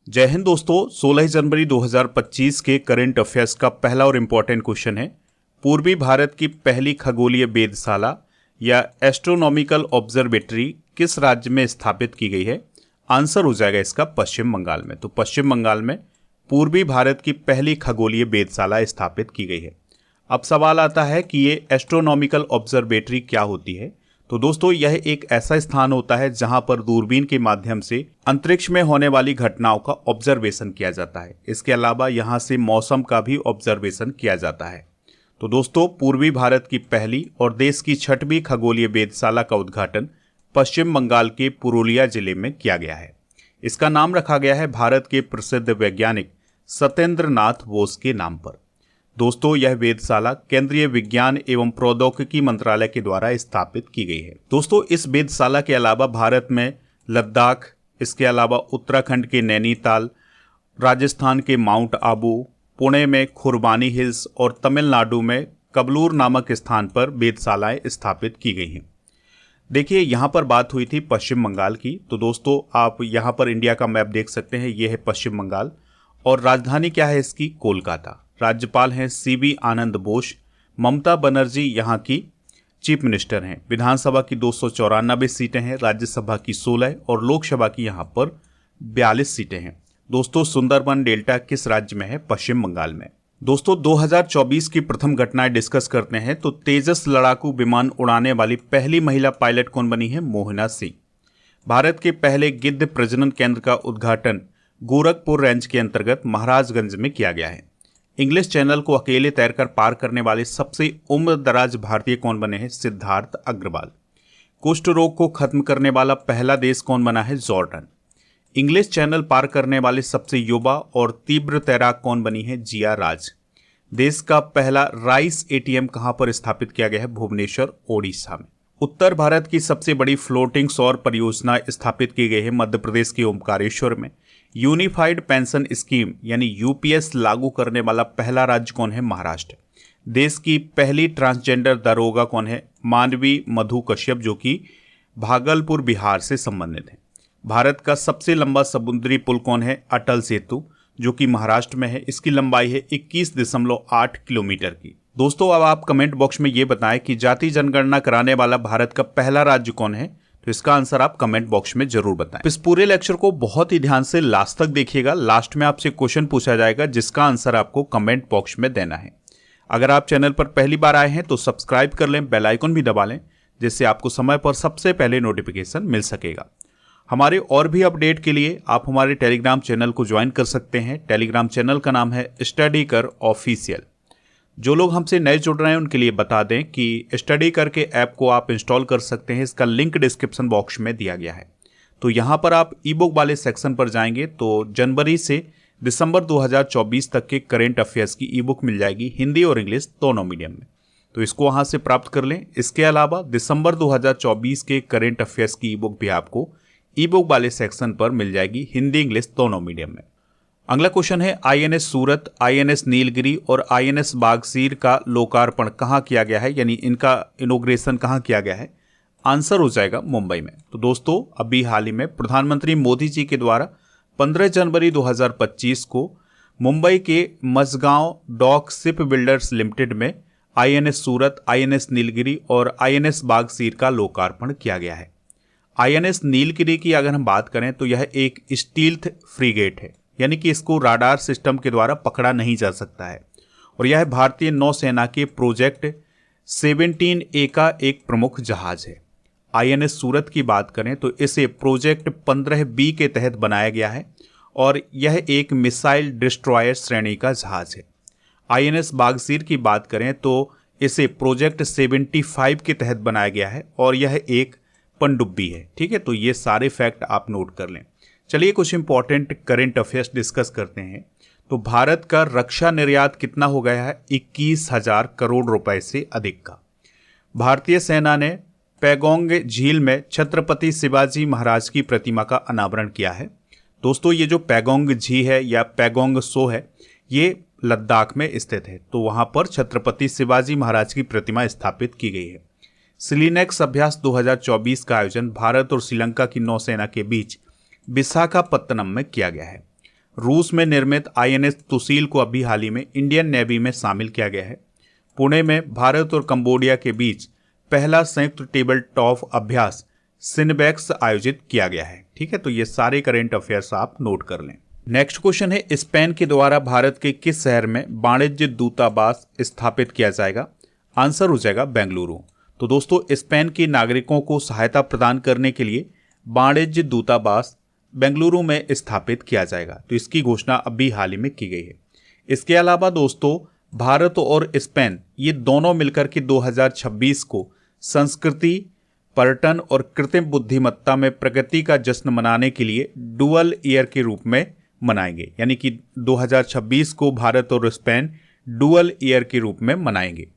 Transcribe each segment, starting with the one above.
जय हिंद दोस्तों। 16 जनवरी 2025 के करंट अफेयर्स का पहला और इम्पॉर्टेंट क्वेश्चन है, पूर्वी भारत की पहली खगोलीय वेधशाला या एस्ट्रोनॉमिकल ऑब्जर्वेटरी किस राज्य में स्थापित की गई है? आंसर हो जाएगा इसका पश्चिम बंगाल में। तो पश्चिम बंगाल में पूर्वी भारत की पहली खगोलीय वेधशाला स्थापित की गई है। अब सवाल आता है कि ये एस्ट्रोनॉमिकल ऑब्जर्वेटरी क्या होती है? तो दोस्तों, यह एक ऐसा स्थान होता है जहां पर दूरबीन के माध्यम से अंतरिक्ष में होने वाली घटनाओं का ऑब्जर्वेशन किया जाता है। इसके अलावा यहां से मौसम का भी ऑब्जर्वेशन किया जाता है। तो दोस्तों, पूर्वी भारत की पहली और देश की 6वीं खगोलीय वेधशाला का उद्घाटन पश्चिम बंगाल के पुरुलिया जिले में किया गया है। इसका नाम रखा गया है भारत के प्रसिद्ध वैज्ञानिक सत्येंद्र नाथ बोस के नाम पर। दोस्तों, यह वेधशाला केंद्रीय विज्ञान एवं प्रौद्योगिकी मंत्रालय के द्वारा स्थापित की गई है। दोस्तों, इस वेधशाला के अलावा भारत में लद्दाख, इसके अलावा उत्तराखंड के नैनीताल, राजस्थान के माउंट आबू, पुणे में खुरबानी हिल्स और तमिलनाडु में कबलूर नामक स्थान पर वेधशालाएं स्थापित की गई हैं। देखिए, यहाँ पर बात हुई थी पश्चिम बंगाल की। तो दोस्तों, आप यहाँ पर इंडिया का मैप देख सकते हैं। ये है पश्चिम बंगाल और राजधानी क्या है इसकी? कोलकाता। राज्यपाल हैं सीवी आनंद बोस। ममता बनर्जी यहाँ की चीफ मिनिस्टर हैं। विधानसभा की 294 सीटें हैं, राज्यसभा की 16 और लोकसभा की यहाँ पर 42 सीटें हैं। दोस्तों, सुंदरबन डेल्टा किस राज्य में है? पश्चिम बंगाल में। दोस्तों, 2024 की प्रथम घटनाएं डिस्कस करते हैं। तो तेजस लड़ाकू विमान उड़ाने वाली पहली महिला पायलट कौन बनी है? मोहना सिंह। भारत के पहले गिद्ध प्रजनन केंद्र का उद्घाटन गोरखपुर रेंज के अंतर्गत महाराजगंज में किया गया है। इंग्लिश चैनल को अकेले तैरकर पार करने वाले सबसे उम्र दराज भारतीय कौन बने हैं? सिद्धार्थ अग्रवाल। कुष्ठ रोग को खत्म करने वाला पहला देश कौन बना है? जॉर्डन। इंग्लिश चैनल पार करने वाले सबसे युवा और तीव्र तैराक कौन बनी है? जिया राज। देश का पहला राइस एटीएम कहां पर स्थापित किया गया है? भुवनेश्वर, ओडिशा में। उत्तर भारत की सबसे बड़ी फ्लोटिंग सौर परियोजना स्थापित की गई है मध्य प्रदेश के ओमकारेश्वर में। यूनिफाइड पेंशन स्कीम यानी यूपीएस लागू करने वाला पहला राज्य कौन है? महाराष्ट्र। देश की पहली ट्रांसजेंडर दारोगा कौन है? मानवी मधु कश्यप, जो कि भागलपुर, बिहार से संबंधित है। भारत का सबसे लंबा समुद्री पुल कौन है? अटल सेतु, जो कि महाराष्ट्र में है। इसकी लंबाई है 21.8 किलोमीटर की। दोस्तों, अब आप कमेंट बॉक्स में ये बताएं कि जाति जनगणना कराने वाला भारत का पहला राज्य कौन है? तो इसका आंसर आप कमेंट बॉक्स में जरूर बताएं। इस पूरे लेक्चर को बहुत ही ध्यान से लास्ट तक देखिएगा। लास्ट में आपसे क्वेश्चन पूछा जाएगा जिसका आंसर आपको कमेंट बॉक्स में देना है। अगर आप चैनल पर पहली बार आए हैं तो सब्सक्राइब कर लें, बेल आइकन भी दबा लें, जिससे आपको समय पर सबसे पहले नोटिफिकेशन मिल सकेगा। हमारे और भी अपडेट के लिए आप हमारे टेलीग्राम चैनल को ज्वाइन कर सकते हैं। टेलीग्राम चैनल का नाम है स्टडी कर ऑफिशियल। जो लोग हमसे नए जुड़ रहे हैं उनके लिए बता दें कि स्टडी करके ऐप को आप इंस्टॉल कर सकते हैं। इसका लिंक डिस्क्रिप्शन बॉक्स में दिया गया है। तो यहाँ पर आप ई बुक वाले सेक्शन पर जाएंगे तो जनवरी से दिसंबर 2024 तक के करेंट अफेयर्स की ई बुक मिल जाएगी, हिंदी और इंग्लिश दोनों मीडियम में। तो इसको वहाँ से प्राप्त कर लें। इसके अलावा दिसंबर 2024 के करेंट अफेयर्स की ई बुक भी आपको ई बुक वाले सेक्शन पर मिल जाएगी, हिंदी इंग्लिश दोनों मीडियम में। अगला क्वेश्चन है, आईएनएस सूरत, आईएनएस नीलगिरी और आईएनएस बागसीर का लोकार्पण कहाँ किया गया है, यानी इनका इनॉग्रेशन कहाँ किया गया है? आंसर हो जाएगा मुंबई में। तो दोस्तों, अभी हाल ही में प्रधानमंत्री मोदी जी के द्वारा 15 जनवरी 2025 को मुंबई के Mazagon dock ship builders limited में आईएनएस सूरत, आईएनएस नीलगिरी और आईएनएस बागसीर का लोकार्पण किया गया है। आईएनएस नीलगिरी की अगर हम बात करें तो यह एक स्टील्थ फ्रीगेट है, यानी कि इसको राडार सिस्टम के द्वारा पकड़ा नहीं जा सकता है और यह भारतीय नौसेना के प्रोजेक्ट 17A का एक प्रमुख जहाज है। आईएनएस सूरत की बात करें तो इसे प्रोजेक्ट 15B के तहत बनाया गया है और यह एक मिसाइल डिस्ट्रॉयर श्रेणी का जहाज है। आईएनएस बागसीर की बात करें तो इसे प्रोजेक्ट 75 के तहत बनाया गया है और यह एक पनडुब्बी है। ठीक है, तो ये सारे फैक्ट आप नोट कर लें। चलिए कुछ इंपॉर्टेंट करंट अफेयर्स डिस्कस करते हैं। तो भारत का रक्षा निर्यात कितना हो गया है? 21,000 करोड़ रुपए से अधिक का। भारतीय सेना ने पैगोंग झील में छत्रपति शिवाजी महाराज की प्रतिमा का अनावरण किया है। दोस्तों, ये जो पैगोंग झील है या पैगोंग सो है, ये लद्दाख में स्थित है। तो वहां पर छत्रपति शिवाजी महाराज की प्रतिमा स्थापित की गई है। सिलिनेक्स अभ्यास 2024 का आयोजन भारत और श्रीलंका की नौसेना के बीच विशाखापत्तनम में किया गया है। रूस में निर्मित INS तुसील को अभी हाल ही में इंडियन नेवी में शामिल किया गया है। पुणे में भारत और कंबोडिया के बीच पहला संयुक्त टेबल टॉप अभ्यास सिनबैक्स आयोजित किया गया है। ठीक है, तो ये सारे करंट अफेयर्स आप नोट कर लें। नेक्स्ट क्वेश्चन है, स्पेन के द्वारा भारत के किस शहर में वाणिज्य दूतावास स्थापित किया जाएगा? आंसर हो जाएगा बेंगलुरु। तो दोस्तों, स्पेन के नागरिकों को सहायता प्रदान करने के लिए वाणिज्य दूतावास बेंगलुरु में स्थापित किया जाएगा। तो इसकी घोषणा अभी हाल ही में की गई है। इसके अलावा दोस्तों, भारत और स्पेन ये दोनों मिलकर के 2026 को संस्कृति, पर्यटन और कृत्रिम बुद्धिमत्ता में प्रगति का जश्न मनाने के लिए डुअल ईयर के रूप में मनाएंगे। यानी कि 2026 को भारत और स्पेन डुअल ईयर के रूप में मनाएंगे।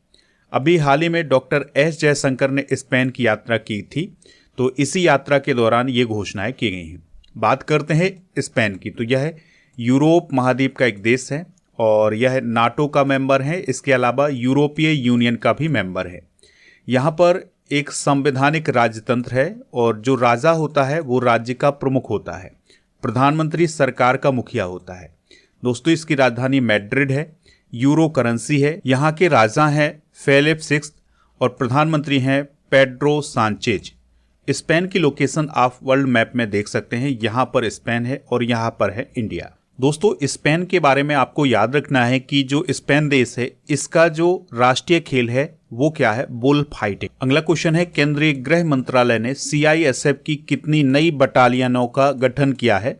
अभी हाल ही में डॉक्टर एस जयशंकर ने स्पेन की यात्रा की थी, तो इसी यात्रा के दौरान ये घोषणाएं की गई हैं। बात करते हैं स्पेन की, तो यह यूरोप महाद्वीप का एक देश है और यह नाटो का मेंबर है। इसके अलावा यूरोपीय यूनियन का भी मेंबर है। यहाँ पर एक संवैधानिक राजतंत्र है और जो राजा होता है वो राज्य का प्रमुख होता है। प्रधानमंत्री सरकार का मुखिया होता है। दोस्तों, इसकी राजधानी मैड्रिड है। यूरो करेंसी है। यहाँ के राजा हैं फेलिप सिक्स्थ और प्रधानमंत्री हैं पेड्रो सांचेज। स्पेन की लोकेशन आप वर्ल्ड मैप में देख सकते हैं। यहाँ पर स्पेन है और यहाँ पर है इंडिया। दोस्तों, स्पेन के बारे में आपको याद रखना है कि जो स्पेन देश है इसका जो राष्ट्रीय खेल है वो क्या है? Bull fighting. अगला क्वेश्चन है, केंद्रीय गृह मंत्रालय ने CISF की कितनी नई बटालियनों का गठन किया है?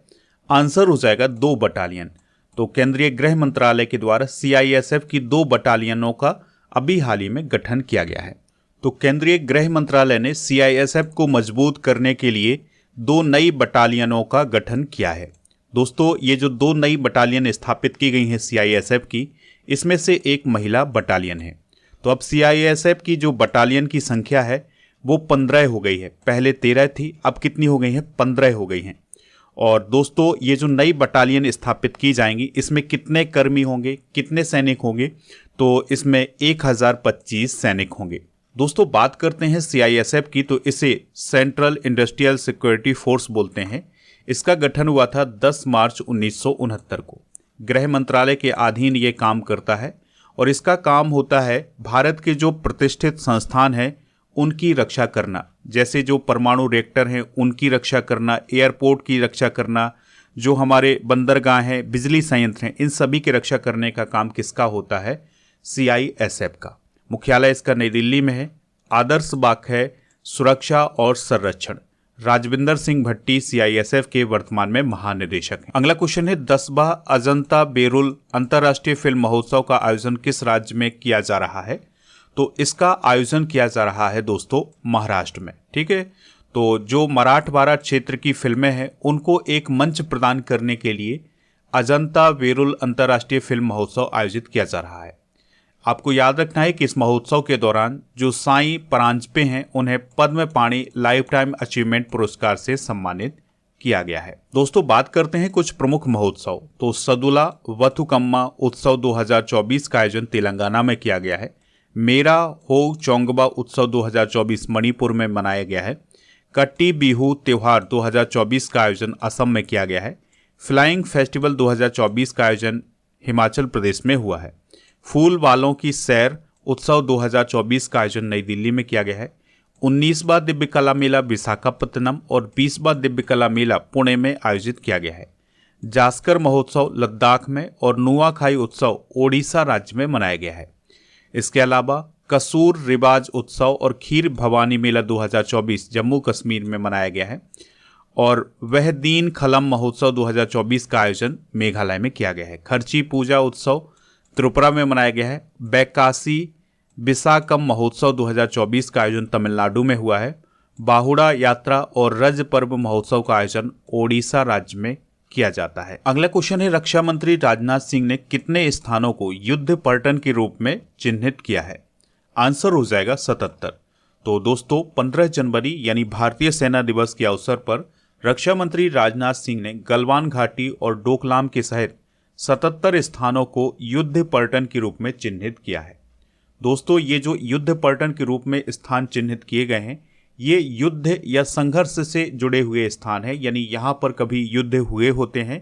आंसर हो जाएगा 2 बटालियन। तो केंद्रीय गृह मंत्रालय के द्वारा CISF की 2 बटालियनों का अभी हाल ही में गठन किया गया है। तो केंद्रीय गृह मंत्रालय ने CISF को मजबूत करने के लिए 2 नई बटालियनों का गठन किया है। दोस्तों, ये जो 2 नई बटालियन स्थापित की गई हैं CISF की, इसमें से एक महिला बटालियन है। तो अब CISF की जो बटालियन की संख्या है वो 15 हो गई है। पहले 13 थी, अब कितनी हो गई है? 15 हो गई हैं। और दोस्तों, ये जो नई बटालियन स्थापित की जाएंगी इसमें कितने कर्मी होंगे, कितने सैनिक होंगे? तो इसमें 1025 सैनिक होंगे। दोस्तों, बात करते हैं CISF की, तो इसे सेंट्रल इंडस्ट्रियल सिक्योरिटी फोर्स बोलते हैं। इसका गठन हुआ था 10 मार्च 1969 को। गृह मंत्रालय के अधीन ये काम करता है और इसका काम होता है भारत के जो प्रतिष्ठित संस्थान हैं उनकी रक्षा करना, जैसे जो परमाणु रिएक्टर हैं उनकी रक्षा करना, एयरपोर्ट की रक्षा करना, जो हमारे बंदरगाह हैं, बिजली संयंत्र हैं, इन सभी की रक्षा करने का काम किसका होता है? CISF का। मुख्यालय इसका नई दिल्ली में है। आदर्श बाग है सुरक्षा और संरक्षण। राजविंदर सिंह भट्टी CISF के वर्तमान में महानिदेशक हैं। अगला क्वेश्चन है, 10वां अजंता बेरुल अंतर्राष्ट्रीय फिल्म महोत्सव का आयोजन किस राज्य में किया जा रहा है? तो इसका आयोजन किया जा रहा है दोस्तों महाराष्ट्र में। ठीक है, तो जो मराठवाड़ा क्षेत्र की फिल्में हैं उनको एक मंच प्रदान करने के लिए अजंता बेरुल अंतर्राष्ट्रीय फिल्म महोत्सव आयोजित किया जा रहा है। आपको याद रखना है कि इस महोत्सव के दौरान जो साईं परांजपे हैं उन्हें पद्म पाणि लाइफ टाइम अचीवमेंट पुरस्कार से सम्मानित किया गया है। दोस्तों, बात करते हैं कुछ प्रमुख महोत्सव। तो सदुला वथुकम्मा उत्सव 2024 का आयोजन तेलंगाना में किया गया है। मेरा हो चोंगबा उत्सव 2024 मणिपुर में मनाया गया है। कट्टी बिहू त्योहार 2024 का आयोजन असम में किया गया है। फ्लाइंग फेस्टिवल 2024 का आयोजन हिमाचल प्रदेश में हुआ है। फूल वालों की सैर उत्सव 2024 का आयोजन नई दिल्ली में किया गया है। 19वां दिव्य कला मेला विशाखापत्तनम और 20वां दिव्य कला मेला पुणे में आयोजित किया गया है। जास्कर महोत्सव लद्दाख में और नुआखाई उत्सव ओडिशा राज्य में मनाया गया है। इसके अलावा कसूर रिवाज उत्सव और खीर भवानी मेला 2024 जम्मू कश्मीर में मनाया गया है और वह दीन खलम महोत्सव 2024 का आयोजन मेघालय में किया गया है। खर्ची पूजा उत्सव त्रिपुरा में मनाया गया है। बैकासी विशाकम महोत्सव 2024 का आयोजन तमिलनाडु में हुआ है। बाहुड़ा यात्रा और रज पर्व महोत्सव का आयोजन ओडिशा राज्य में किया जाता है। अगला क्वेश्चन है, रक्षा मंत्री राजनाथ सिंह ने कितने स्थानों को युद्ध पर्यटन के रूप में चिन्हित किया है? आंसर हो जाएगा 77। तो दोस्तों, 15 जनवरी यानी भारतीय सेना दिवस के अवसर पर रक्षा मंत्री राजनाथ सिंह ने गलवान घाटी और डोकलाम के सहित 77 स्थानों को युद्ध पर्यटन के रूप में चिन्हित किया है। दोस्तों, ये जो युद्ध पर्यटन के रूप में स्थान चिन्हित किए गए हैं, ये युद्ध या संघर्ष से जुड़े हुए स्थान हैं, यानी यहाँ पर कभी युद्ध हुए होते हैं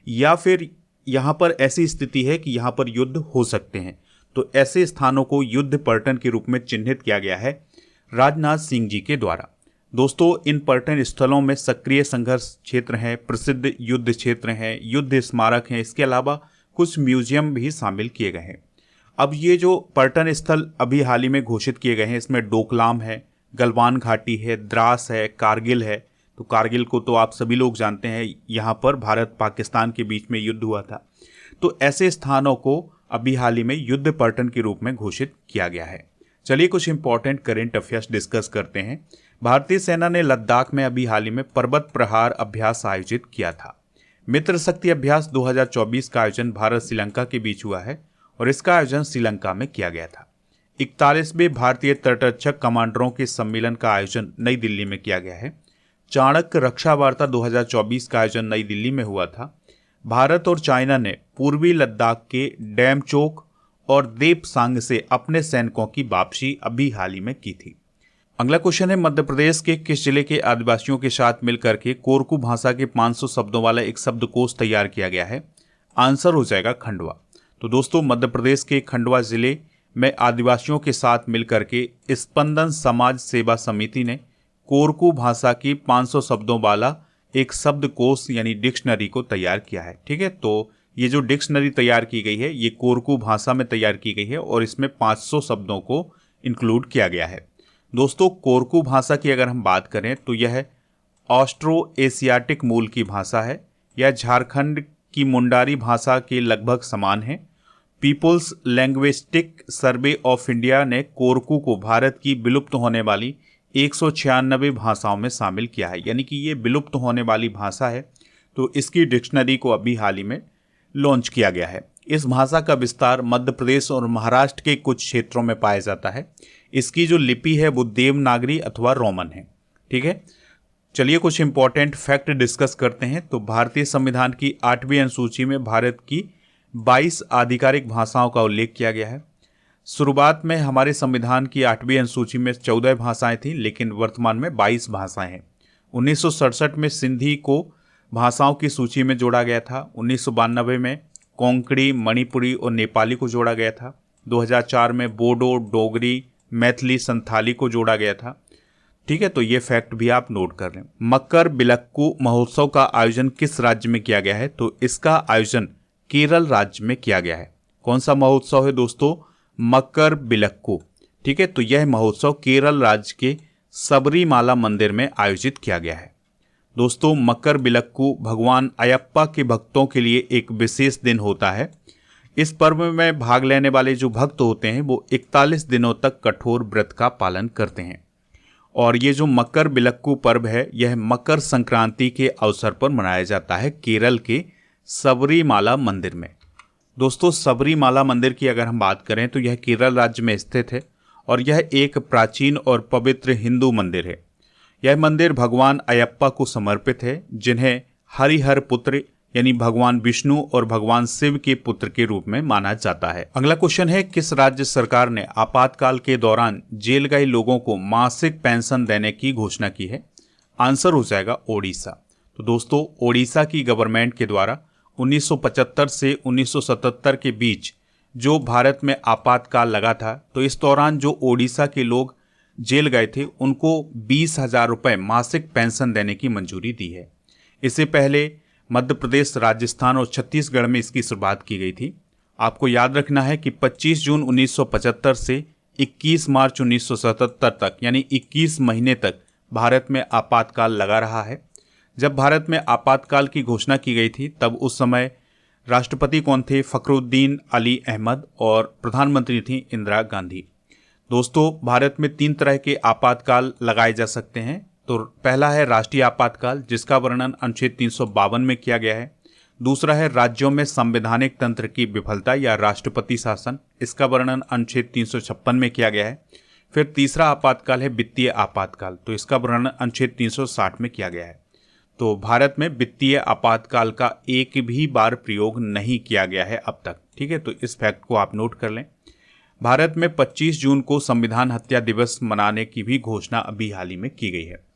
या फिर यहाँ पर ऐसी स्थिति है कि यहाँ पर युद्ध हो सकते हैं। तो ऐसे स्थानों को युद्ध पर्यटन के रूप में चिन्हित किया गया है राजनाथ सिंह जी के द्वारा। दोस्तों, इन पर्यटन स्थलों में सक्रिय संघर्ष क्षेत्र हैं, प्रसिद्ध युद्ध क्षेत्र हैं, युद्ध स्मारक हैं, इसके अलावा कुछ म्यूजियम भी शामिल किए गए हैं। अब ये जो पर्यटन स्थल अभी हाल ही में घोषित किए गए हैं, इसमें डोकलाम है, गलवान घाटी है, द्रास है, कारगिल है। तो कारगिल को तो आप सभी लोग जानते हैं, यहाँ पर भारत पाकिस्तान के बीच में युद्ध हुआ था। तो ऐसे स्थानों को अभी हाल ही में युद्ध पर्यटन के रूप में घोषित किया गया है। चलिए कुछ इंपॉर्टेंट करेंट अफेयर्स डिस्कस करते हैं। भारतीय सेना ने लद्दाख में अभी हाल ही में पर्वत प्रहार अभ्यास आयोजित किया था। मित्र शक्ति अभ्यास 2024 का आयोजन भारत श्रीलंका के बीच हुआ है और इसका आयोजन श्रीलंका में किया गया था। 41वें भारतीय तटरक्षक कमांडरों के सम्मेलन का आयोजन नई दिल्ली में किया गया है। चाणक्य रक्षा वार्ता 2024 का आयोजन नई दिल्ली में हुआ था। भारत और चाइना ने पूर्वी लद्दाख के डैमचोक और देपसांग से अपने सैनिकों की वापसी अभी हाल ही में की थी। अगला क्वेश्चन है, मध्य प्रदेश के किस जिले के आदिवासियों के साथ मिलकर के कोरकू भाषा के 500 शब्दों वाला एक शब्दकोश तैयार किया गया है? आंसर हो जाएगा खंडवा। तो दोस्तों, मध्य प्रदेश के खंडवा जिले में आदिवासियों के साथ मिलकर के स्पंदन समाज सेवा समिति ने कोरकू भाषा की 500 शब्दों वाला एक शब्दकोश यानी डिक्शनरी को तैयार किया है। ठीक है, तो ये जो डिक्शनरी तैयार की गई है ये कोरकू भाषा में तैयार की गई है और इसमें 500 शब्दों को इंक्लूड किया गया है। दोस्तों, कोरकू भाषा की अगर हम बात करें तो यह ऑस्ट्रो एशियाटिक मूल की भाषा है। यह झारखंड की मुंडारी भाषा के लगभग समान है। People's linguistic survey of India ने कोरकू को भारत की विलुप्त होने वाली 196 भाषाओं में शामिल किया है, यानी कि ये विलुप्त होने वाली भाषा है। तो इसकी डिक्शनरी को अभी हाल ही में लॉन्च किया गया है। इस भाषा का विस्तार मध्य प्रदेश और महाराष्ट्र के कुछ क्षेत्रों में पाया जाता है। इसकी जो लिपि है वो देवनागरी अथवा रोमन है। ठीक है, चलिए कुछ इंपॉर्टेंट फैक्ट डिस्कस करते हैं। तो भारतीय संविधान की 8वीं अनुसूची में भारत की 22 आधिकारिक भाषाओं का उल्लेख किया गया है। शुरुआत में हमारे संविधान की 8वीं अनुसूची में 14 भाषाएं थीं, लेकिन वर्तमान में 22 भाषाएं हैं। 1967 में सिंधी को भाषाओं की सूची में जोड़ा गया था। 1992 में कोंकणी, मणिपुरी और नेपाली को जोड़ा गया था। 2004 में बोडो, डोगरी, मैथिली, संथाली को जोड़ा गया था। ठीक है, तो ये फैक्ट भी आप नोट कर लें। मकर बिलक्कू महोत्सव का आयोजन किस राज्य में किया गया है? तो इसका आयोजन केरल राज्य में किया गया है। कौन सा महोत्सव है दोस्तों? मकर बिलक्कू। ठीक है, तो यह महोत्सव केरल राज्य के सबरीमाला मंदिर में आयोजित किया गया है। दोस्तों, मकर बिलक्कू भगवान अयप्पा के भक्तों के लिए एक विशेष दिन होता है। इस पर्व में भाग लेने वाले जो भक्त होते हैं वो 41 दिनों तक कठोर व्रत का पालन करते हैं। और ये जो मकर बिलक्कू पर्व है यह मकर संक्रांति के अवसर पर मनाया जाता है केरल के सबरीमाला मंदिर में। दोस्तों, सबरीमाला मंदिर की अगर हम बात करें तो यह केरल राज्य में स्थित है और यह एक प्राचीन और पवित्र हिंदू मंदिर है। यह मंदिर भगवान अयप्पा को समर्पित है, जिन्हें हरिहर पुत्र यानी भगवान विष्णु और भगवान शिव के पुत्र के रूप में माना जाता है। अगला क्वेश्चन है, किस राज्य सरकार ने आपातकाल के दौरान जेल गए लोगों को मासिक पेंशन देने की घोषणा की है? आंसर हो जाएगा ओडिशा। तो दोस्तों, ओडिशा की गवर्नमेंट के द्वारा 1975 से 1977 के बीच जो भारत में आपातकाल लगा था, तो इस दौरान जो ओडिशा के लोग जेल गए थे उनको 20,000 रुपये मासिक पेंशन देने की मंजूरी दी है। इससे पहले मध्य प्रदेश, राजस्थान और छत्तीसगढ़ में इसकी शुरुआत की गई थी। आपको याद रखना है कि 25 जून 1975 से 21 मार्च 1977 तक यानी 21 महीने तक भारत में आपातकाल लगा रहा है। जब भारत में आपातकाल की घोषणा की गई थी तब उस समय राष्ट्रपति कौन थे? फखरुद्दीन अली अहमद और प्रधानमंत्री थी इंदिरा गांधी। दोस्तों, भारत में 3 तरह के आपातकाल लगाए जा सकते हैं। तो पहला है राष्ट्रीय आपातकाल, जिसका वर्णन अनुच्छेद 352 में किया गया है। दूसरा है राज्यों में संवैधानिक तंत्र की विफलता या राष्ट्रपति शासन, इसका वर्णन अनुच्छेद 356 में किया गया है। फिर तीसरा आपातकाल है वित्तीय आपातकाल, तो इसका वर्णन अनुच्छेद 360 में किया गया है। तो भारत में वित्तीय आपातकाल का एक भी बार प्रयोग नहीं किया गया है अब तक। ठीक है, तो इस फैक्ट को आप नोट कर लें। भारत में 25 जून को संविधान हत्या दिवस मनाने की भी घोषणा अभी हाल ही में की गई है।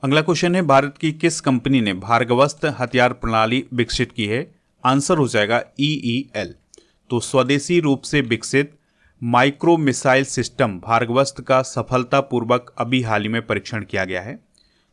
अगला क्वेश्चन है, भारत की किस कंपनी ने भार्गवस्त्र हथियार प्रणाली विकसित की है? आंसर हो जाएगा EEL। तो स्वदेशी रूप से विकसित माइक्रो मिसाइल सिस्टम भार्गवस्त्र का सफलतापूर्वक अभी हाल ही में परीक्षण किया गया है।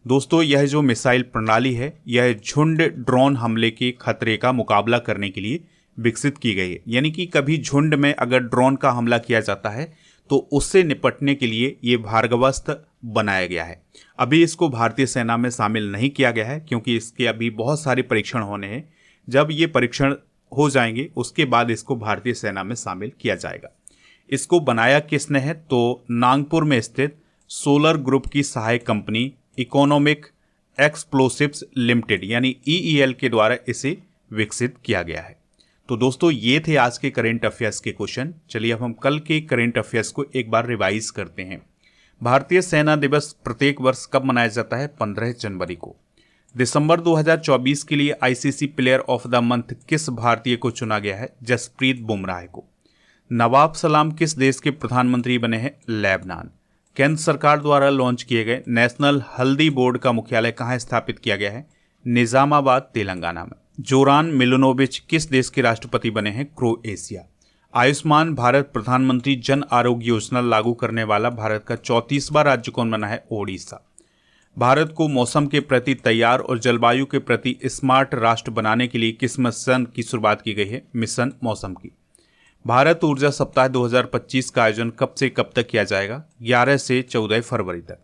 दोस्तों, यह जो मिसाइल प्रणाली है यह झुंड ड्रोन हमले के खतरे का मुकाबला करने के लिए विकसित की गई है। यानी कि कभी झुंड में अगर ड्रोन का हमला किया जाता है तो उससे निपटने के लिए ये भार्गवस्त्र बनाया गया है। अभी इसको भारतीय सेना में शामिल नहीं किया गया है क्योंकि इसके अभी बहुत सारे परीक्षण होने हैं। जब ये परीक्षण हो जाएंगे उसके बाद इसको भारतीय सेना में शामिल किया जाएगा। इसको बनाया किसने है? तो नागपुर में स्थित सोलर ग्रुप की सहायक कंपनी इकोनॉमिक एक्सप्लोसिव्स लिमिटेड यानी EEL के द्वारा इसे विकसित किया गया है। तो दोस्तों, ये थे आज के करंट अफेयर्स के क्वेश्चन। चलिए अब हम कल के करंट अफेयर्स को एक बार रिवाइज करते हैं। भारतीय सेना दिवस प्रत्येक वर्ष कब मनाया जाता है? 15 जनवरी को। दिसंबर 2024 के लिए ICC player of the month किस भारतीय को चुना गया है? जसप्रीत बुमराह को। नवाब सलाम किस देश के प्रधानमंत्री बने हैं? लेबनान। केंद्र सरकार द्वारा लॉन्च किए गए नेशनल हल्दी बोर्ड का मुख्यालय कहाँ स्थापित किया गया है? निजामाबाद, तेलंगाना में। जोरान मिलोनोविच किस देश के राष्ट्रपति बने हैं? क्रोएशिया। आयुष्मान भारत प्रधानमंत्री जन आरोग्य योजना लागू करने वाला भारत का 34वां राज्य कौन बना है? ओडिशा। भारत को मौसम के प्रति तैयार और जलवायु के प्रति स्मार्ट राष्ट्र बनाने के लिए किस मिशन की शुरुआत की गई है? मिशन मौसम की। भारत ऊर्जा सप्ताह 2025 का आयोजन कब से कब तक किया जाएगा? 11 से 14 फरवरी तक।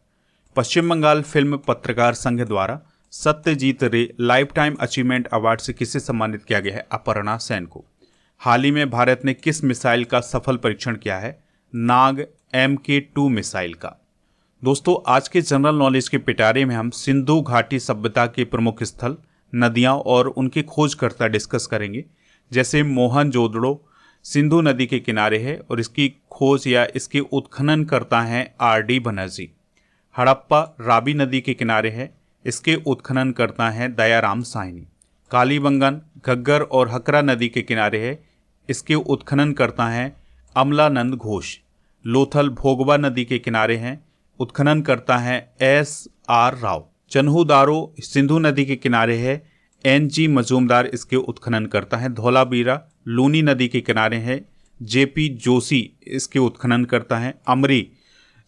पश्चिम बंगाल फिल्म पत्रकार संघ द्वारा सत्यजीत रे लाइफ टाइम अचीवमेंट अवार्ड से किसे सम्मानित किया गया है? अपर्णा सेन को। हाल ही में भारत ने किस मिसाइल का सफल परीक्षण किया है? नाग MK2 मिसाइल का। दोस्तों, आज के जनरल नॉलेज के पिटारे में हम सिंधु घाटी सभ्यता के प्रमुख स्थल, नदियां और उनके खोजकर्ता डिस्कस करेंगे। जैसे मोहनजोदड़ो सिंधु नदी के किनारे है और इसकी खोज या इसके उत्खनन करता है RD बनर्जी। हड़प्पा रावी नदी के किनारे है, इसके उत्खनन करता है दयाराम साहनी। कालीबंगन घग्गर और हकरा नदी के किनारे है, इसके उत्खनन करता है अमलानंद घोष। लोथल भोगवा नदी के किनारे हैं, उत्खनन करता है SR राव। चन्हूदारो सिंधु नदी के किनारे है, NG मजूमदार इसके उत्खनन करता है। धौलावीरा लूनी नदी के किनारे है, JP जोशी इसके उत्खनन करता है। अमरी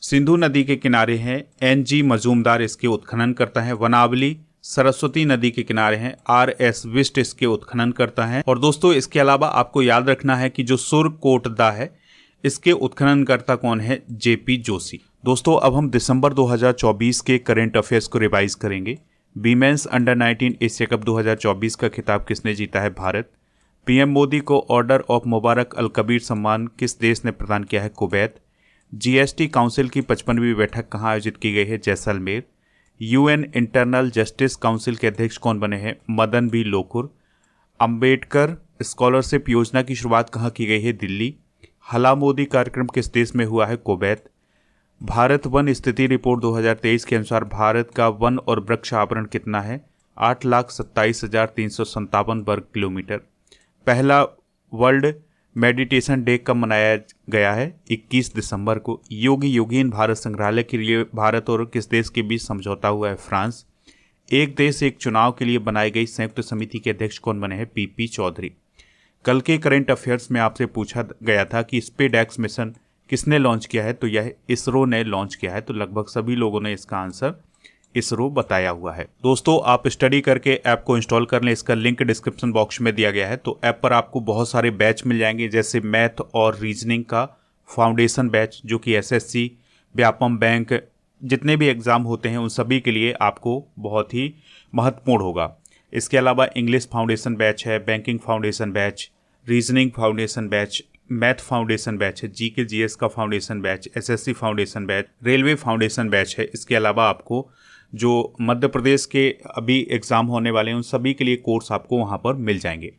सिंधु नदी के किनारे है, NG मजूमदार इसके उत्खनन करता है। वनावली सरस्वती नदी के किनारे हैं, RS विष्ट इसके उत्खनन करता है। और दोस्तों, इसके अलावा आपको याद रखना है कि जो सुरकोटदा है इसके उत्खननकर्ता कौन है? JP जोशी। दोस्तों, अब हम दिसंबर 2024 के करंट अफेयर्स को रिवाइज करेंगे। वीमेंस अंडर 19 एशिया कप 2024 का खिताब किसने जीता है? भारत। PM मोदी को ऑर्डर ऑफ मुबारक अल कबीर सम्मान किस देश ने प्रदान किया है? कुवैत। GST काउंसिल की 55वीं बैठक कहाँ आयोजित की गई है? Jaisalmer. UN internal justice council के अध्यक्ष कौन बने हैं? मदन B लोकुर। अंबेडकर स्कॉलरशिप योजना की शुरुआत कहाँ की गई है? दिल्ली। हला मोदी कार्यक्रम किस देश में हुआ है? कुवैत। भारत वन स्थिति रिपोर्ट 2023 के अनुसार भारत का वन और वृक्ष आवरण कितना है? 8,27,357 वर्ग किलोमीटर। पहला वर्ल्ड मेडिटेशन डे कब मनाया गया है? 21 दिसंबर को। योगी योगीन भारत संग्रहालय के लिए भारत और किस देश के बीच समझौता हुआ है? फ्रांस। एक देश एक चुनाव के लिए बनाई गई संयुक्त समिति के अध्यक्ष कौन बने हैं? PP चौधरी। कल के करंट अफेयर्स में आपसे पूछा गया था कि स्पेसएक्स मिशन किसने लॉन्च किया है? तो यह इसरो ने लॉन्च किया है। तो लगभग सभी लोगों ने इसका आंसर इसरो बताया हुआ है। दोस्तों, आप स्टडी करके ऐप को इंस्टॉल कर लें, इसका लिंक डिस्क्रिप्शन बॉक्स में दिया गया है। तो ऐप पर आपको बहुत सारे बैच मिल जाएंगे, जैसे मैथ और रीजनिंग का फाउंडेशन बैच, जो कि SSC, व्यापम बैंक, जितने भी एग्ज़ाम होते हैं उन सभी के लिए आपको बहुत ही महत्वपूर्ण होगा। इसके अलावा इंग्लिश फाउंडेशन बैच है, banking foundation batch, reasoning foundation batch, math foundation batch है, GK GS का foundation batch, SSC foundation batch, railway foundation batch है। इसके अलावा आपको जो मध्य प्रदेश के अभी एग्ज़ाम होने वाले हैं उन सभी के लिए कोर्स आपको वहाँ पर मिल जाएंगे।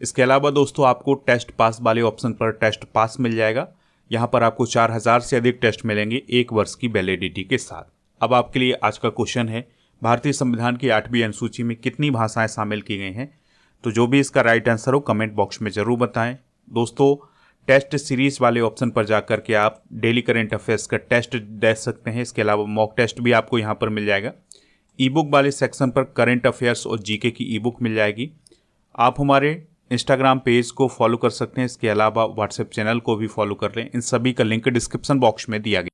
इसके अलावा दोस्तों, आपको टेस्ट पास वाले ऑप्शन पर टेस्ट पास मिल जाएगा। यहाँ पर आपको 4000 से अधिक टेस्ट मिलेंगे 1 वर्ष की वैलिडिटी के साथ। अब आपके लिए आज का क्वेश्चन है, भारतीय संविधान की 8वीं अनुसूची में कितनी भाषाएं शामिल की गई हैं? तो जो भी इसका राइट आंसर हो कमेंट बॉक्स में ज़रूर बताएं। दोस्तों, टेस्ट सीरीज वाले ऑप्शन पर जाकर के आप डेली करंट अफेयर्स का टेस्ट दे सकते हैं। इसके अलावा मॉक टेस्ट भी आपको यहाँ पर मिल जाएगा। ई बुक वाले सेक्शन पर करंट अफेयर्स और GK की ई बुक मिल जाएगी। आप हमारे इंस्टाग्राम पेज को फॉलो कर सकते हैं। इसके अलावा व्हाट्सएप चैनल को भी फॉलो कर लें। इन सभी का लिंक डिस्क्रिप्शन बॉक्स में दिया गया।